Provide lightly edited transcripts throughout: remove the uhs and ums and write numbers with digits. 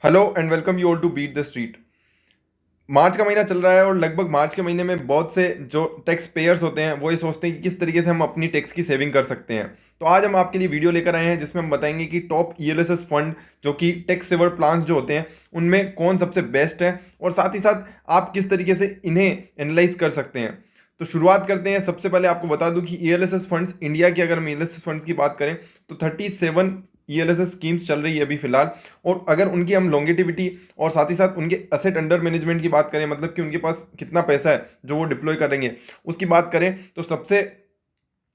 Hello and welcome you all to beat the street. March का महीना चल रहा है और लगभग मार्च के महीने में बहुत से जो टैक्स पेयर्स होते हैं वो ये सोचते हैं कि किस तरीके से हम अपनी टैक्स की सेविंग कर सकते हैं। तो आज हम आपके लिए वीडियो लेकर आए हैं जिसमें हम बताएंगे कि टॉप ईएलएसएस फंड जो कि टैक्स सेवर प्लान्स जो होते हैं उनमें कौन सबसे बेस्ट है और साथ ही साथ आप किस तरीके से इन्हें एनालाइज कर सकते हैं। तो शुरुआत करते हैं। सबसे पहले आपको बता दूं कि ईएलएसएस फंड्स इंडिया की, अगर हम ईएलएसएस फंड्स की बात करें तो 37 ईएलएसएस स्कीम्स चल रही है अभी फिलहाल। और अगर उनकी हम लॉन्गेटिविटी और साथ ही साथ उनके असेट अंडर मैनेजमेंट की बात करें, मतलब कि उनके पास कितना पैसा है जो वो डिप्लॉय करेंगे, उसकी बात करें तो सबसे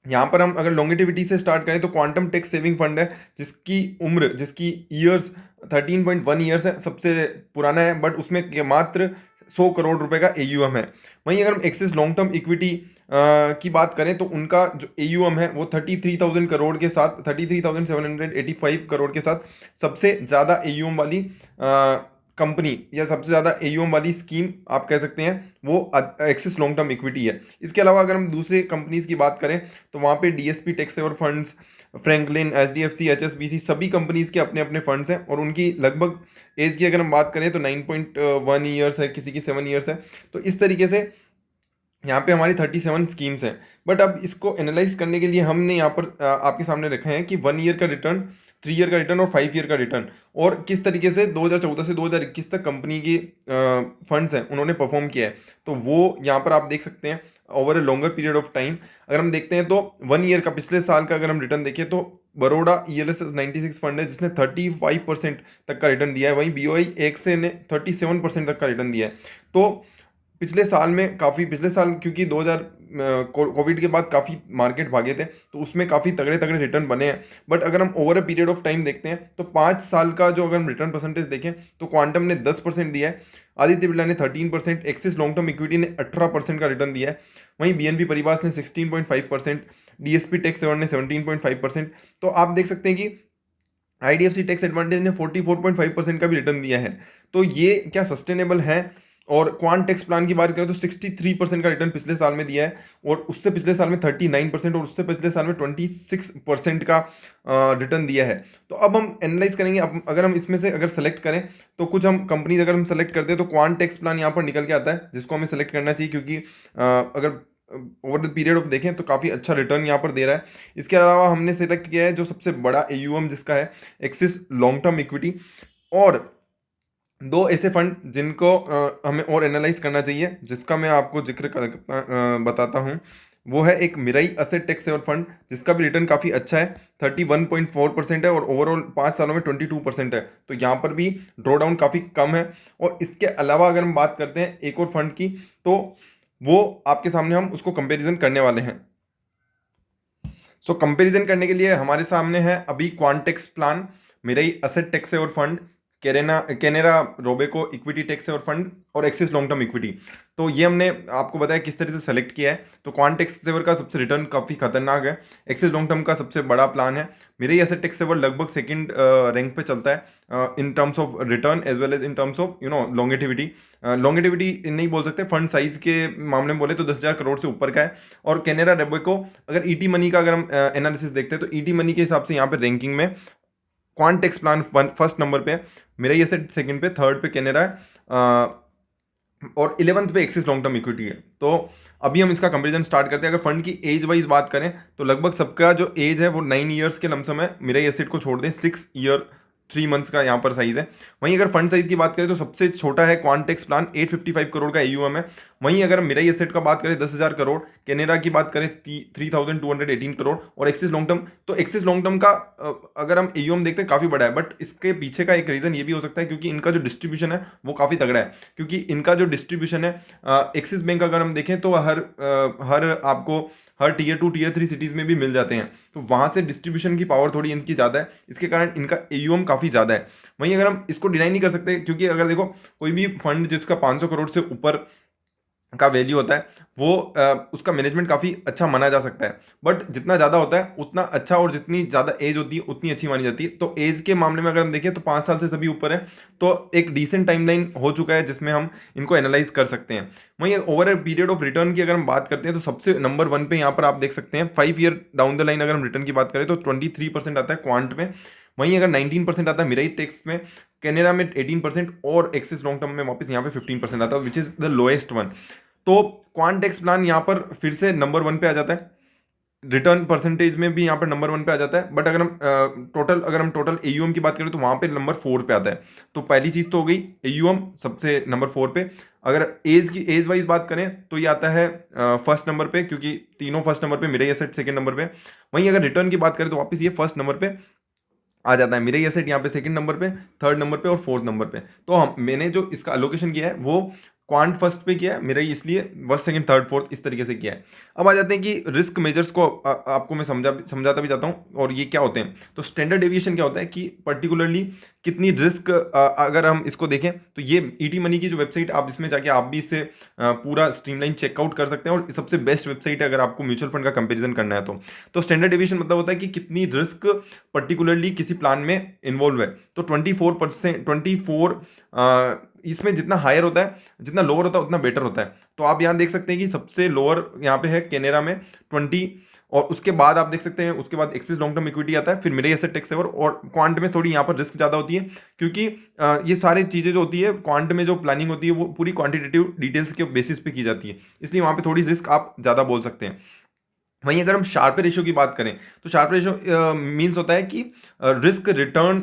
यहाँ पर हम अगर लॉन्गेटिविटी से स्टार्ट करें तो क्वांटम टैक्स सेविंग फंड है जिसकी उम्र, जिसकी ईयर्स 13.1 ईयर्स है, सबसे पुराना है, बट उसमें मात्र 100 करोड़ रुपए का एयूएम है। वहीं अगर हम एक्सिस लॉन्ग टर्म इक्विटी की बात करें तो उनका जो एयूएम है वो 33,000 करोड़ के साथ, 33,785 करोड़ के साथ सबसे ज़्यादा एयूएम वाली कंपनी या सबसे ज़्यादा एयूएम वाली स्कीम आप कह सकते हैं वो एक्सिस लॉन्ग टर्म इक्विटी है। इसके अलावा अगर हम दूसरे कंपनीज की बात करें तो वहाँ पे DSP tax saver funds, Franklin, HDFC, HSBC, सभी कंपनीज के अपने अपने फंड्स हैं और उनकी लगभग एज की अगर हम बात करें तो 9.1 ईयर्स है, किसी की 7 ईयर्स है। तो इस तरीके से यहाँ पे हमारी 37 स्कीम्स हैं। बट अब इसको एनालाइज करने के लिए हमने यहाँ पर आपके सामने रखे हैं कि 1 ईयर का रिटर्न, 3 ईयर का रिटर्न और 5 ईयर का रिटर्न, और किस तरीके से 2014 से 2021 तक कंपनी की फंड्स हैं उन्होंने परफॉर्म किया है। तो वो यहाँ पर आप देख सकते हैं over a longer period of time. अगर हम देखते हैं तो 1 ईयर का, पिछले साल का अगर हम रिटर्न देखें तो बड़ौदा ईएलएसएस 96 फंड है जिसने 35% तक का रिटर्न दिया है। वहीं बीओआई एक्से ने 37% तक का रिटर्न दिया है। तो पिछले साल में काफ़ी, पिछले साल क्योंकि 2000 कोविड के बाद काफ़ी मार्केट भागे थे तो उसमें काफ़ी तगड़े तगड़े रिटर्न बने हैं। बट अगर हम over a period of time देखते हैं तो 5 साल का जो अगर हम रिटर्न परसेंटेज देखें तो क्वांटम ने 10% दिया है, आदित्य बिरला ने 13%, एक्सिस लॉन्ग टर्म इक्विटी ने 18% का रिटर्न दिया है। वहीं बीएनपी परिवार ने 16.5%, डीएसपी टैक्स सेवर ने 17.5%। तो आप देख सकते हैं कि आईडीएफसी टैक्स एडवांटेज ने 44.5% का भी रिटर्न दिया है। तो ये क्या सस्टेनेबल है? और क्वांट टैक्स प्लान की बात करें तो 63% का रिटर्न पिछले साल में दिया है और उससे पिछले साल में 39% और उससे पिछले साल में 26% का रिटर्न दिया है। तो अब हम एनालाइज करेंगे। अब अगर हम इसमें से अगर सेलेक्ट करें तो कुछ हम कंपनीज अगर हम सेलेक्ट करते हैं तो क्वांट टैक्स प्लान यहाँ पर निकल के आता है जिसको हमें सेलेक्ट करना चाहिए, क्योंकि अगर ओवर द पीरियड ऑफ देखें तो काफ़ी अच्छा रिटर्न यहाँ पर दे रहा है। इसके अलावा हमने सेलेक्ट किया है जो सबसे बड़ा एयूएम जिसका है एक्सिस लॉन्ग टर्म इक्विटी। और दो ऐसे फंड जिनको हमें और एनालाइज करना चाहिए जिसका मैं आपको बताता हूँ, वो है एक Mirae asset tax saver fund जिसका भी रिटर्न काफ़ी अच्छा है, 31.4% है और ओवरऑल 5 सालों में 22% है। तो यहाँ पर भी ड्रॉ डाउन काफ़ी कम है। और इसके अलावा अगर हम बात करते हैं एक और फंड की तो वो आपके सामने हम उसको कंपेरिजन करने वाले हैं। सो कंपैरिजन करने के लिए हमारे सामने है अभी Quant tax plan, Mirae asset tax saver fund, Canara Robeco equity tax saver fund और एक्सिस लॉन्ग टर्म इक्विटी। तो ये हमने आपको बताया किस तरह से सेलेक्ट किया है। तो क्वांटेक्स सेवर का सबसे रिटर्न काफ़ी खतरनाक है, एक्सिस लॉन्ग टर्म का सबसे बड़ा प्लान है, मिराई असेट टैक्स सेवर लगभग सेकंड रैंक पे चलता है in terms of return as well as in terms of longevity. Longevity नहीं बोल सकते, फंड साइज के मामले में बोले तो 10,000 करोड़ से ऊपर का है। और कैनेरा रेबेको, अगर ईटी मनी का अगर हम एनालिसिस देखते हैं तो ईटी मनी के हिसाब से यहाँ पे रैंकिंग में क्वांटेक्स प्लान फर्स्ट नंबर पे है, मेरा ये सेट सेकंड पे, थर्ड पे कैनेरा है और 11th पे एक्सिस लॉन्ग टर्म इक्विटी है। तो अभी हम इसका कंपैरिजन स्टार्ट करते हैं। अगर फंड की एज वाइज बात करें तो लगभग सबका जो एज है वो 9 ईयर्स के लमसम है, मेरा ये सेट को छोड़ दें 6 ईयर 3 मंथ्स का यहाँ पर साइज है। वहीं अगर फंड साइज की बात करें तो सबसे छोटा है क्वांटेक्स प्लान, 855 करोड़ का एयूएम है। वहीं अगर मेरा ये सेट का बात करें 10,000 करोड़, कैनेरा की बात करें 3,218 करोड़ और एक्सिस लॉन्ग टर्म, तो एक्सिस लॉन्ग टर्म का अगर हम एयूएम देखते हैं काफ़ी बड़ा है। बट इसके पीछे का एक रीज़न ये भी हो सकता है क्योंकि इनका जो डिस्ट्रीब्यूशन है वो काफ़ी तगड़ा है, क्योंकि इनका जो डिस्ट्रीब्यूशन है एक्सिस बैंक अगर हम देखें तो हर आपको हर टीयर 2 टीयर 3 सिटीज़ में भी मिल जाते हैं। तो वहाँ से डिस्ट्रीब्यूशन की पावर थोड़ी इनकी ज़्यादा है, इसके कारण इनका एयूएम काफ़ी ज़्यादा है। वहीं अगर हम इसको डिनाई नहीं कर सकते क्योंकि अगर देखो कोई भी फंड जिसका 500 करोड़ से ऊपर का वैल्यू होता है वो उसका मैनेजमेंट काफ़ी अच्छा माना जा सकता है। बट जितना ज़्यादा होता है उतना अच्छा, और जितनी ज़्यादा एज होती है उतनी अच्छी मानी जाती है। तो एज के मामले में अगर हम देखें तो 5 साल से सभी ऊपर है, तो एक डिसेंट टाइमलाइन हो चुका है जिसमें हम इनको एनालाइज कर सकते हैं। वहीं over a period of return की अगर हम बात करते हैं तो सबसे नंबर 1 पे यहाँ पर आप देख सकते हैं 5 ईयर डाउन द लाइन अगर हम रिटर्न की बात करें तो 23% आता है क्वांट में। वहीं अगर 19% आता है मिराई टेक्स में, कैनेरा में 18% और एक्सिस लॉन्ग टर्म में वापस यहाँ पे 15% आता है, which is the lowest one. तो क्वांटेक्स प्लान यहाँ पर फिर से नंबर 1 पे आ जाता है, रिटर्न परसेंटेज में भी यहाँ पर नंबर 1 पे आ जाता है। बट अगर हम टोटल एयूएम की बात करें तो वहाँ पे नंबर 4 पे आता है। तो पहली चीज़ तो हो गई एयूएम सबसे नंबर 4 पे। अगर एज वाइज बात करें तो ये आता है फर्स्ट नंबर पे, क्योंकि तीनों फर्स्ट नंबर पे, मिराई एसेट सेकंड नंबर पे। वहीं अगर रिटर्न की बात करें तो वापस ये फर्स्ट नंबर पे आ जाता है, मिराई एसेट यहाँ पे सेकंड नंबर पे, थर्ड नंबर पे और फोर्थ नंबर पे। तो हम मैंने जो इसका अलोकेशन किया है वो क्वांट फर्स्ट पे किया है, मिराई इसलिए फर्स्ट सेकंड थर्ड फोर्थ इस तरीके से किया है। अब आ जाते हैं कि रिस्क मेजर्स को आपको मैं समझाता भी जाता हूँ और ये क्या होते हैं। तो स्टैंडर्ड डेविएशन क्या होता है कि पर्टिकुलरली कितनी रिस्क, अगर हम इसको देखें तो ये ईटी मनी की जो वेबसाइट, आप इसमें जाके आप भी इससे पूरा स्ट्रीमलाइन चेकआउट कर सकते हैं और सबसे बेस्ट वेबसाइट है अगर आपको म्यूचुअल फंड का कंपेरिजन करना है तो स्टैंडर्ड डेविएशन मतलब होता है कि कितनी रिस्क पर्टिकुलरली किसी प्लान में इन्वॉल्व है। तो 24%, इसमें जितना हायर होता है, जितना लोअर होता है उतना बेटर होता है। तो आप यहाँ देख सकते हैं कि सबसे लोअर यहाँ पे है कैनेरा में 20, और उसके बाद आप देख सकते हैं उसके बाद एक्सिस लॉन्ग टर्म इक्विटी आता है, फिर मिराई एसेट टेक सेवर, और क्वांट में थोड़ी यहाँ पर रिस्क ज़्यादा होती है, क्योंकि ये सारी चीज़ें जो होती है क्वांट में, जो प्लानिंग होती है वो पूरी क्वांटिटेटिव डिटेल्स के बेसिस पे की जाती है, इसलिए वहाँ पे थोड़ी रिस्क आप ज़्यादा बोल सकते हैं। वहीं अगर हम शार्प रेशियो की बात करें तो शार्प रेशियो मीन्स होता है कि रिस्क रिटर्न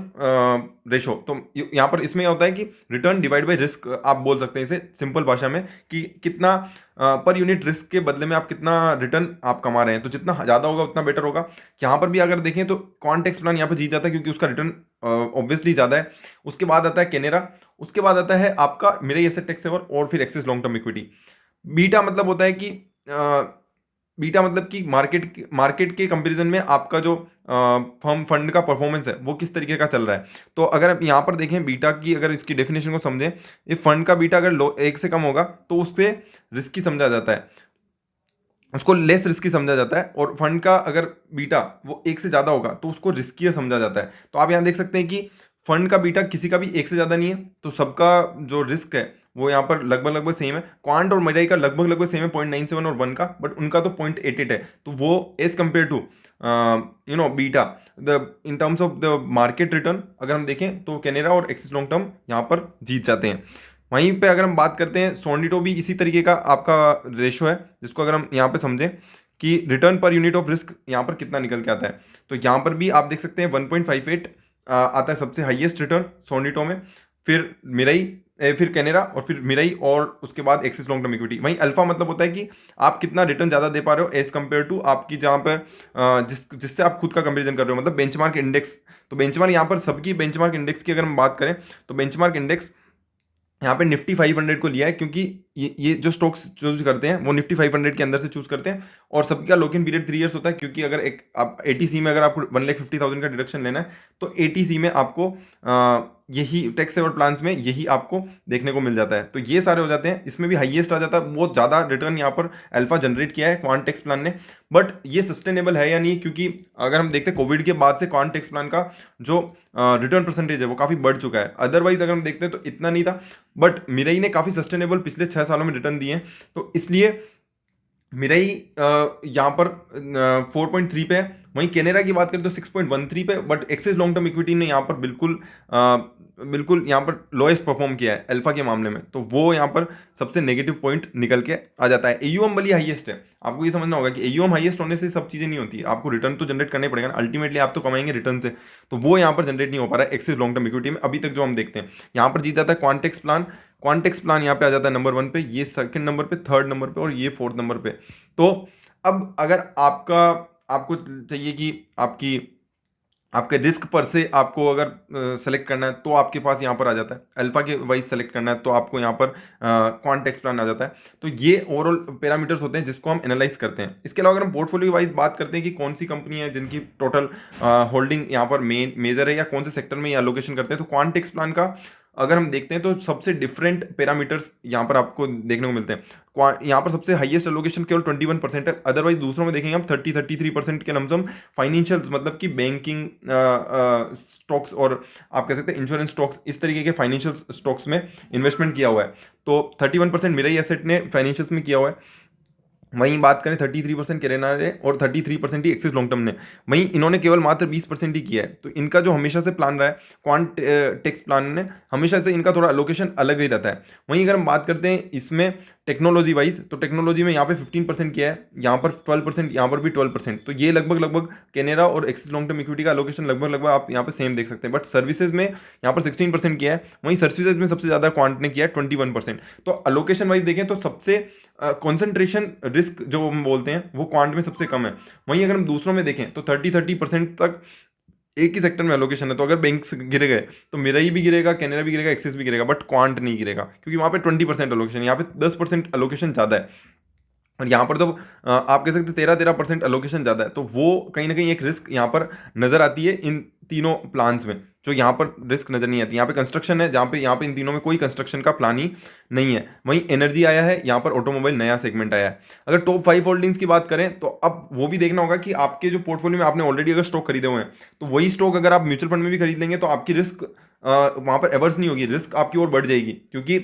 रेशो। तो यहाँ पर इसमें होता है कि रिटर्न डिवाइड बाय रिस्क, आप बोल सकते हैं इसे सिंपल भाषा में, कि कितना पर यूनिट रिस्क के बदले में आप कितना रिटर्न आप कमा रहे हैं। तो जितना ज़्यादा होगा उतना बेटर होगा। यहाँ पर भी अगर देखें तो कॉन्टेक्स प्लान यहाँ पर जीत जाता है, क्योंकि उसका रिटर्न ऑब्वियसली ज़्यादा है। उसके बाद आता है कैनेरा, उसके बाद आता है आपका मिराई एसेट टेक सेवर, और फिर axis long term equity. Beta मतलब होता है कि बीटा मतलब कि मार्केट के कंपैरिजन में आपका जो फर्म फंड का परफॉर्मेंस है वो किस तरीके का चल रहा है। तो अगर आप यहाँ पर देखें बीटा की, अगर इसकी डेफिनेशन को समझें, ये फंड का बीटा अगर 1 से कम होगा तो उससे रिस्की समझा जाता है, उसको लेस रिस्की समझा जाता है। और फंड का अगर बीटा वो 1 से ज़्यादा होगा तो उसको रिस्कियर समझा जाता है। तो आप यहाँ देख सकते हैं कि फंड का बीटा किसी का भी 1 से ज़्यादा नहीं है, तो सबका जो रिस्क है वो यहाँ पर लगभग सेम है। क्वांट और मिराई का लगभग सेम है, 0.97 और 1 का, बट उनका तो 0.88 है। तो वो as compared to beta the in terms of the market return अगर हम देखें तो कैनेरा और एक्सिस लॉन्ग टर्म यहाँ पर जीत जाते हैं। वहीं पे अगर हम बात करते हैं सोनिटो, भी इसी तरीके का आपका रेशो है, जिसको अगर हम यहाँ पे समझें कि return per unit of risk यहाँ पर कितना निकल के आता है, तो यहाँ पर भी आप देख सकते हैं 1.58 आता है सबसे हाईएस्ट रिटर्न सोनिटो में, फिर मिराई, फिर कैनेरा, और फिर मिराई, और उसके बाद एक्सिस लॉन्ग टर्म इक्विटी। वहीं अल्फा मतलब होता है कि आप कितना रिटर्न ज़्यादा दे पा रहे हो एज कम्पेयर टू आपकी जहाँ पर जिससे आप खुद का कंपेरिजन कर रहे हो, मतलब बेंचमार्क इंडेक्स। तो बेंचमार्क यहाँ पर सबकी बेंचमार्क इंडेक्स की अगर हम बात करें तो बेंचमार्क इंडेक्स यहाँ पे निफ्टी 500 को लिया है, क्योंकि ये जो स्टॉक्स चूज करते हैं वो निफ्टी 500 के अंदर से चूज करते हैं, और सबका का लॉक इन पीरियड 3 इयर्स होता है। क्योंकि अगर एक आप एटीसी में अगर आपको 1,50,000 का डिडक्शन लेना है तो एटीसी में आपको यही टैक्स सेवर प्लान्स में यही आपको देखने को मिल जाता है। तो ये सारे हो जाते हैं, इसमें भी हाईएस्ट आ जाता है, बहुत ज़्यादा रिटर्न यहाँ पर अल्फा जनरेट किया है क्वांटेक्स प्लान ने। बट ये सस्टेनेबल है या नहीं, क्योंकि अगर हम देखते हैं कोविड के बाद से क्वांटेक्स प्लान का जो रिटर्न परसेंटेज है वो काफ़ी बढ़ चुका है। अदरवाइज अगर हम देखते हैं तो इतना नहीं था, बट मिराई ने काफ़ी सस्टेनेबल पिछले 6 सालों में रिटर्न दिए हैं। तो इसलिए मिराई यहाँ पर 4.3 पे है। वहीं कैनेरा की बात करें तो 6.13 पे, but axis long term equity ने यहाँ पर बिल्कुल यहाँ पर लोएस्ट परफॉर्म किया है अल्फा के मामले में, तो वो यहाँ पर सबसे नेगेटिव पॉइंट निकल के आ जाता है। एयूएम वाली हाईएस्ट है, आपको ये समझना होगा कि एयूएम हाईएस्ट होने से सब चीज़ें नहीं होती है, आपको रिटर्न तो जनरेट करना ही पड़ेगा ना, अल्टीमेटली आप तो कमाएंगे रिटर्न से। तो वो यहाँ पर जनरेट नहीं हो पा रहा है एक्सिस लॉन्ग टर्म इक्विटी में अभी तक जो हम देखते हैं। यहाँ पर जीत जाता है क्वांटेक्स प्लान यहाँ पे आ जाता है नंबर 1 पे, ये सेकंड नंबर पे, थर्ड नंबर पे, और ये फोर्थ नंबर पे। तो अब अगर आपको चाहिए कि आपके रिस्क पर से आपको अगर सेलेक्ट करना है तो आपके पास यहाँ पर आ जाता है, अल्फा के वाइज सेलेक्ट करना है तो आपको यहाँ पर क्वांटेक्स प्लान आ जाता है। तो ये ओवरऑल पैरामीटर्स होते हैं जिसको हम एनालाइज करते हैं। इसके अलावा अगर हम पोर्टफोलियो वाइज बात करते हैं कि कौन सी कंपनी है जिनकी टोटल होल्डिंग यहाँ पर मेजर है या कौन से सेक्टर में ये एलोकेशन करते हैं, तो क्वांटेक्स प्लान का अगर हम देखते हैं तो सबसे डिफरेंट पैरामीटर्स यहाँ पर आपको देखने को मिलते हैं। यहाँ पर सबसे हाईएस्ट एलोकेशन केवल 21% है, अदरवाइज दूसरों में देखेंगे हम 33% के लमसम फाइनेंशियल्स, मतलब कि बैंकिंग स्टॉक्स और आप कह सकते हैं इंश्योरेंस स्टॉक्स, इस तरीके के फाइनेंशियल स्टॉक्स में इन्वेस्टमेंट किया हुआ है। तो 31% मिराई एसेट ने फाइनेंशियल्स में किया हुआ है। वहीं बात करें 33% कैरेना ने और 33% ही एक्सिस लॉन्ग टर्म ने, वहीं इन्होंने केवल मात्र 20% ही किया है। तो इनका जो हमेशा से प्लान रहा है क्वांट टेक्स प्लान ने, हमेशा से इनका थोड़ा अलोकेशन अलग ही रहता है। वहीं अगर हम बात करते हैं इसमें टेक्नोलॉजी वाइज, तो टेक्नोलॉजी में यहाँ पे 15% किया है, यहाँ पर 12%, यहाँ पर भी 12%। तो ये लगभग लगभग कैनेरा और एक्सिस लॉन्ग टर्म इक्विटी का अलोकेशन लगभग लगभग आप यहाँ पे सेम देख सकते हैं। बट सर्विसेज में यहाँ पर 16% किया है, वहीं सर्विसेज में सबसे ज़्यादा क्वांट ने किया है 21%। तो अलोकेशन वाइज देखें तो सबसे कॉन्सेंट्रेशन रिस्क जो हम बोलते हैं वो क्वांट में सबसे कम है। वहीं अगर हम दूसरों में देखें तो 30% तक एक ही सेक्टर में एलोकेशन है। तो अगर बैंक्स गिर गए तो मेरा ही भी गिरेगा, कैनेरा भी गिरेगा, एक्सिस भी गिरेगा, बट क्वांट नहीं गिरेगा, क्योंकि वहाँ पे 20% एलोकेशन, यहाँ पे 10% एलोकेशन ज़्यादा है। और यहाँ पर तो आप कह सकते हैं 13% एलोकेशन ज़्यादा है। तो वो कहीं ना कहीं एक रिस्क यहाँ पर नज़र आती है इन तीनों प्लान्स में, जो यहाँ पर रिस्क नज़र नहीं आती। यहाँ पे कंस्ट्रक्शन है, जहाँ पे यहाँ पे इन तीनों में कोई कंस्ट्रक्शन का प्लान ही नहीं है। वहीं एनर्जी आया है, यहाँ पर ऑटोमोबाइल नया सेगमेंट आया है। अगर टॉप 5 होल्डिंग्स की बात करें तो अब वो भी देखना होगा कि आपके जो पोर्टफोलियो में आपने ऑलरेडी अगर स्टॉक खरीदे हुए हैं, तो वही स्टॉक अगर आप म्यूचुअल फंड में भी खरीद लेंगे तो आपकी रिस्क वहाँ पर एवर्स नहीं होगी, रिस्क आपकी ओर बढ़ जाएगी। क्योंकि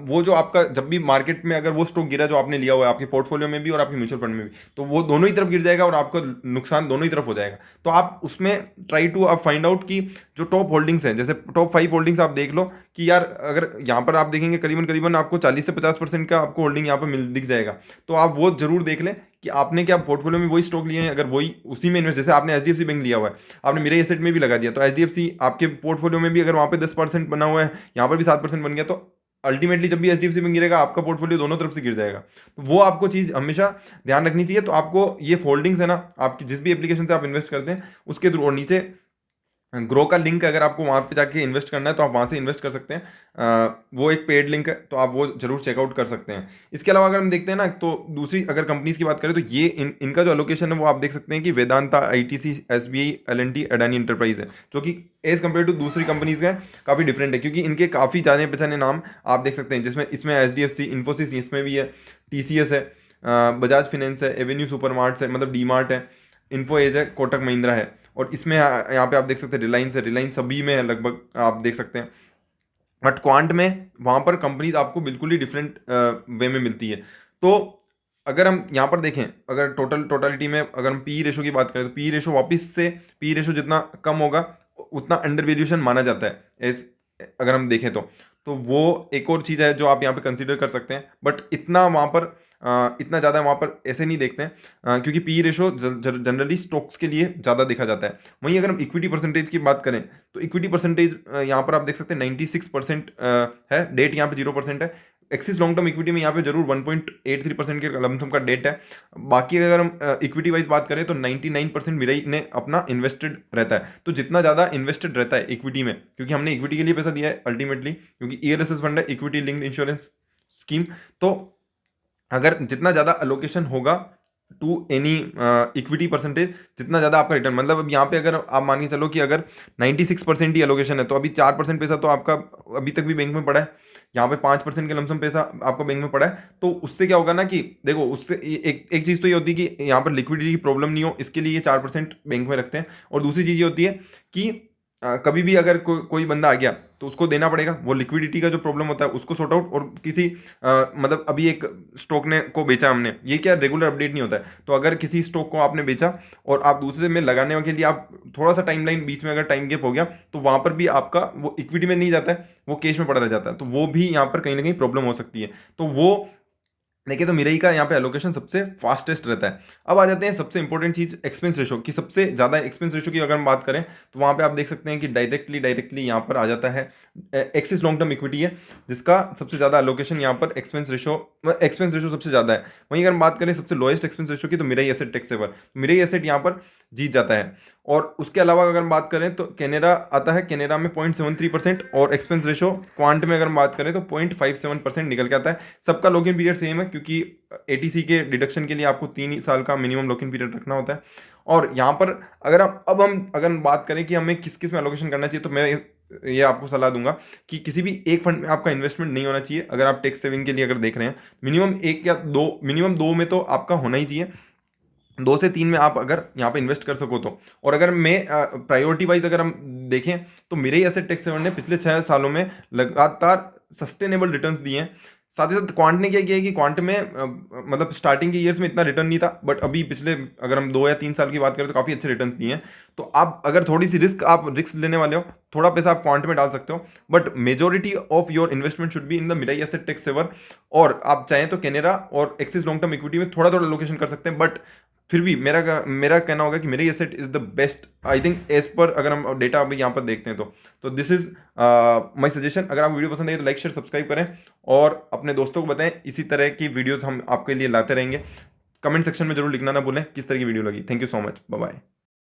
वो जो आपका जब भी मार्केट में अगर वो स्टॉक गिरा जो आपने लिया हुआ है आपके पोर्टफोलियो में भी और आपके म्यूचुअल फंड में भी, तो वो दोनों ही तरफ गिर जाएगा और आपका नुकसान दोनों ही तरफ हो जाएगा। तो आप उसमें ट्राई टू आप फाइंड आउट कि जो टॉप होल्डिंग्स हैं, जैसे टॉप 5 होल्डिंग्स आप देख लो कि यार अगर यहाँ पर आप देखेंगे करीबन करीबन आपको 40 से 50% का आपको होल्डिंग यहाँ पर मिल दिख जाएगा। तो आप वो जरूर देख लें कि आपने क्या पोर्टफोलियो में वही स्टॉक लिए हैं, अगर वही उसी में इन्वेस्ट, जैसे आपने एचडीएफसी बैंक लिया हुआ है, आपने मेरे एसेट में भी लगा दिया, तो एचडीएफसी आपके पोर्टफोलियो में भी अगर वहाँ पे 10% बना हुआ है, यहाँ पर भी 7% बन गया, तो अल्टीमेटली जब भी एचडीएफसी बैंक गिरेगा आपका पोर्टफोलियो दोनों तरफ से गिर जाएगा। तो वो आपको चीज़ हमेशा ध्यान रखनी चाहिए। तो आपको ये फोल्डिंग्स है ना, आपकी जिस भी एप्लीकेशन से आप इन्वेस्ट करते हैं उसके थ्रू, और नीचे ग्रो का लिंक अगर आपको वहाँ पे जाके इन्वेस्ट करना है तो आप वहाँ से इन्वेस्ट कर सकते हैं। वो एक पेड लिंक है, तो आप वो जरूर चेकआउट कर सकते हैं। इसके अलावा अगर हम देखते हैं ना, तो दूसरी अगर कंपनीज की बात करें तो ये इनका जो एलोकेशन है वो आप देख सकते हैं कि Vedanta, ITC, SBI, LNT, Adani enterprise है, जो कि एज कम्पेयर टू दूसरी कंपनीज का काफ़ी डिफरेंट है, क्योंकि इनके काफ़ी जाने पहचाने नाम आप देख सकते हैं, जिसमें इसमें एचडीएफसी, इन्फोसिस इसमें भी है, टीसीएस है, बजाज फिनेंस है, एवेन्यू सुपरमार्ट्स है, मतलब डी मार्ट है, इन्फो एज है, कोटक महिंद्रा है, और इसमें यहाँ पे आप देख सकते हैं रिलायंस है, रिलायंस सभी में है लगभग आप देख सकते हैं। बट क्वांट में वहाँ पर कंपनीज आपको बिल्कुल ही डिफरेंट वे में मिलती है। तो अगर हम यहाँ पर देखें, अगर टोटलिटी में अगर हम पी रेशो की बात करें तो पी रेशो वापस से पी रेशो जितना कम होगा उतना अंडर वैल्यूएशन माना जाता है एस, अगर हम देखें तो वो एक और चीज़ है जो आप यहाँ पे कंसीडर कर सकते हैं। बट इतना वहाँ पर इतना ज़्यादा वहाँ पर ऐसे नहीं देखते हैं, क्योंकि पी रेशो जनरली स्टॉक्स के लिए ज़्यादा देखा जाता है। वहीं अगर हम इक्विटी परसेंटेज की बात करें तो इक्विटी परसेंटेज यहाँ पर आप देख सकते हैं 96% है, डेट यहाँ पे 0% है। एक्सिस लॉन्ग टर्म इक्विटी में यहाँ पे जरूर 1.83% के लमसम का डेट है। बाकी अगर हम इक्विटी वाइज बात करें तो 99% मिराई ने अपना इन्वेस्टेड रहता है। तो जितना ज़्यादा इन्वेस्टेड रहता है इक्विटी में, क्योंकि हमने इक्विटी के लिए पैसा दिया है अल्टीमेटली, क्योंकि ईएलएसएस फंड है, इक्विटी लिंक्ड इंश्योरेंस स्कीम, तो अगर जितना ज़्यादा अलोकेशन होगा टू एनी इक्विटी परसेंटेज, जितना ज़्यादा आपका रिटर्न, मतलब अब यहाँ पे अगर आप मान के चलो कि अगर 96% ही एलोकेशन है, तो अभी 4% पैसा तो आपका अभी तक भी बैंक में पड़ा है, यहाँ पे 5% के लमसम पैसा आपका बैंक में पड़ा है। तो उससे क्या होगा ना कि देखो, उससे एक चीज़ तो ये होती है कि यहाँ पर लिक्विडिटी की प्रॉब्लम नहीं हो, इसके लिए ये 4% बैंक में रखते हैं। और दूसरी चीज़ ये होती है कि कभी भी अगर कोई बंदा आ गया तो उसको देना पड़ेगा, वो लिक्विडिटी का जो प्रॉब्लम होता है उसको सॉर्ट आउट। और किसी मतलब अभी एक स्टॉक ने को बेचा हमने, ये क्या रेगुलर अपडेट नहीं होता है, तो अगर किसी स्टॉक को आपने बेचा और आप दूसरे में लगाने के लिए आप थोड़ा सा टाइमलाइन बीच में अगर टाइम गैप हो गया, तो वहाँ पर भी आपका वो इक्विटी में नहीं जाता है, वो कैश में पड़ा रह जाता है, तो वो भी यहाँ पर कहीं ना कहीं प्रॉब्लम हो सकती है। तो वो देखिए, तो मिरई का यहाँ पे एलोकेशन सबसे फास्टेस्ट रहता है। अब आ जाते हैं सबसे इंपॉर्टेंट चीज एक्सपेंस रेशो की। सबसे ज़्यादा एक्सपेंस रेशो की अगर हम बात करें तो वहाँ पे आप देख सकते हैं कि डायरेक्टली यहाँ पर आ जाता है एक्सिस लॉन्ग टर्म इक्विटी है, जिसका सबसे ज़्यादा एलोकेशन यहाँ पर एक्सपेंस रेशो सबसे ज़्यादा है। वहीं अगर हम बात करें सबसे लोएस्ट एक्सपेंस रेशो की, तो Mirae asset tax saver, Mirae asset यहाँ पर जीत जाता है। और उसके अलावा अगर हम बात करें तो कैनेरा आता है, कैनेरा में 0.73%, और एक्सपेंस रेशो क्वांट में अगर हम बात करें तो 0.57% निकल के आता है। सबका लॉगिन पीरियड सेम है, क्योंकि एटीसी के डिडक्शन के लिए आपको 3 साल का मिनिमम लॉगिन पीरियड रखना होता है। और यहाँ पर अगर हम बात करें कि हमें किस किस में एलोकेशन करना चाहिए, तो मैं ये आपको सलाह दूंगा कि किसी भी एक फंड में आपका इन्वेस्टमेंट नहीं होना चाहिए। अगर आप टैक्स सेविंग के लिए अगर देख रहे हैं, मिनिमम दो में तो आपका होना ही चाहिए, 2 से 3 में आप अगर यहाँ पे इन्वेस्ट कर सको तो। और अगर मैं प्रायोरिटी वाइज अगर हम देखें तो मेरे ही एसेट टेक सेवन ने पिछले 6 सालों में लगातार सस्टेनेबल रिटर्न्स दिए हैं, साथ ही साथ क्वांट ने क्या किया है कि क्वांट में मतलब स्टार्टिंग के ईयर्स में इतना रिटर्न नहीं था, बट अभी पिछले अगर हम 2 या 3 साल की बात करें तो काफ़ी अच्छे रिटर्न दिए हैं। तो आप अगर थोड़ी सी रिस्क लेने वाले हो, थोड़ा पैसा आप क्वांट में डाल सकते हो, but majority of your investment should be in the Mirae asset tax saver. और आप चाहें तो कैनेरा और एक्सिस लॉन्ग टर्म इक्विटी में थोड़ा थोड़ा लोकेशन कर सकते हैं, बट फिर भी मेरा कहना होगा कि Mirae asset is the best I think, as पर अगर हम डेटा अभी यहाँ पर देखते हैं तो दिस इज माय सजेशन। अगर आपको वीडियो पसंद आई तो लाइक शेयर सब्सक्राइब करें और अपने दोस्तों को बताएं। इसी तरह की वीडियोस हम आपके लिए लाते रहेंगे। कमेंट सेक्शन में जरूर लिखना ना भूलें किस तरह की वीडियो लगी। Thank you so much, bye bye.